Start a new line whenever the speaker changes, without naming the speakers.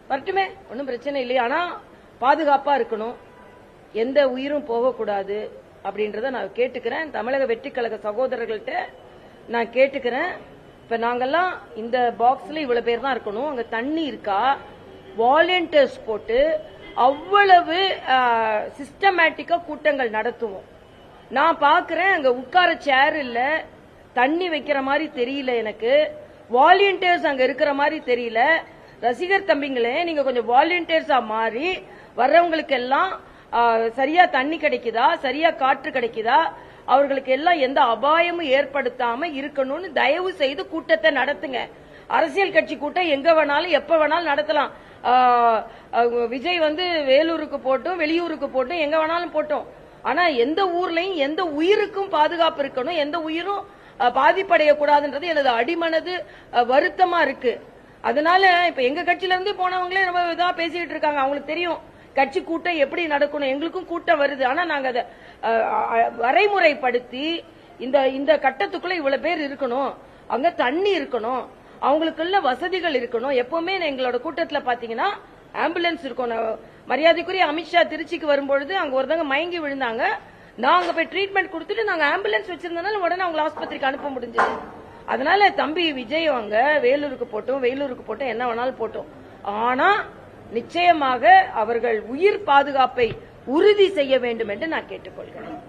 வரட்டுமே, ஒன்றும் பிரச்சனை இல்லையா. ஆனா பாதுகாப்பா இருக்கணும், எந்த உயிரும் போகக்கூடாது அப்படின்றத நான் கேட்டுக்கிறேன். தமிழக வெற்றி கழக சகோதரர்கள்ட்ட நான் கேட்டுக்கிறேன். இப்ப நாங்கெல்லாம் இந்த பாக்ஸ்ல இவ்வளவு பேர் தான் இருக்கணும். அங்க தண்ணி இருக்கா, வாலண்டியர்ஸ் போட்டு அவ்வளவு சிஸ்டமேட்டிக்கா கூட்டங்கள் நடத்துவோம். நான் பாக்குறேன், அங்க உட்கார சேர் இல்ல, தண்ணி வைக்கிற மாதிரி தெரியல, எனக்கு வாலண்டியர்ஸ் அங்க இருக்கிற மாதிரி தெரியல. ரசிகர் தம்பிங்களே, நீங்க கொஞ்சம் வாலண்டியர்ஸா மாறி வர்றவங்களுக்கு எல்லாம் சரியா தண்ணி கிடைக்குதா, சரியா காற்று கிடைக்குதா, அவர்களுக்கு எல்லாம் எந்த அபாயமும் ஏற்படுத்தாம இருக்கணும்னு தயவு செய்து கூட்டத்தை நடத்துங்க. அரசியல் கட்சி கூட்டம் எங்க வேணாலும் எப்ப வேணாலும் நடத்தலாம். விஜய் வேலூருக்கு போட்டும், வெளியூருக்கு போட்டும், எங்க வேணாலும் போட்டோம். ஆனா எந்த ஊர்லயும் எந்த உயிருக்கும் பாதுகாப்பு இருக்கணும், எந்த உயிரும் பாதிப்படையக்கூடாதுன்றது எனது அடிமனது வருத்தமா இருக்கு. அதனால இப்ப எங்க கட்சியில இருந்து போனவங்களே ரொம்ப இதா பேசிட்டு இருக்காங்க. அவங்களுக்கு தெரியும் கட்சி கூட்டம் எப்படி நடக்கணும். எங்களுக்கும் கூட்டம் வருது. ஆனா நாங்க அதை வரைமுறைப்படுத்தி இந்த கட்டத்துக்குள்ள இவ்வளவு பேர் இருக்கணும், அங்க தண்ணி இருக்கணும், அவங்களுக்குள்ள வசதிகள் இருக்கணும். எப்பவுமே எங்களோட கூட்டத்துல பாத்தீங்கன்னா ஆம்புலன்ஸ் இருக்கும். மரியாதைக்குரிய அமித்ஷா திருச்சிக்கு வரும்பொழுது அங்க ஒருத்தவங்க மயங்கி விழுந்தாங்க. நாங்க போய் ட்ரீட்மெண்ட் கொடுத்துட்டு நாங்க ஆம்புலன்ஸ் வச்சிருந்தனால உடனே அவங்களை ஆஸ்பத்திரிக்கு அனுப்ப முடிஞ்சது. அதனால தம்பி விஜய் அவங்க வேலூருக்கு போட்டோம், என்ன வேணாலும் போட்டோம். ஆனா நிச்சயமாக அவர்கள் உயிர் பாதுகாப்பை உறுதி செய்ய வேண்டும் என்று நான் கேட்டுக்கொள்கிறேன்.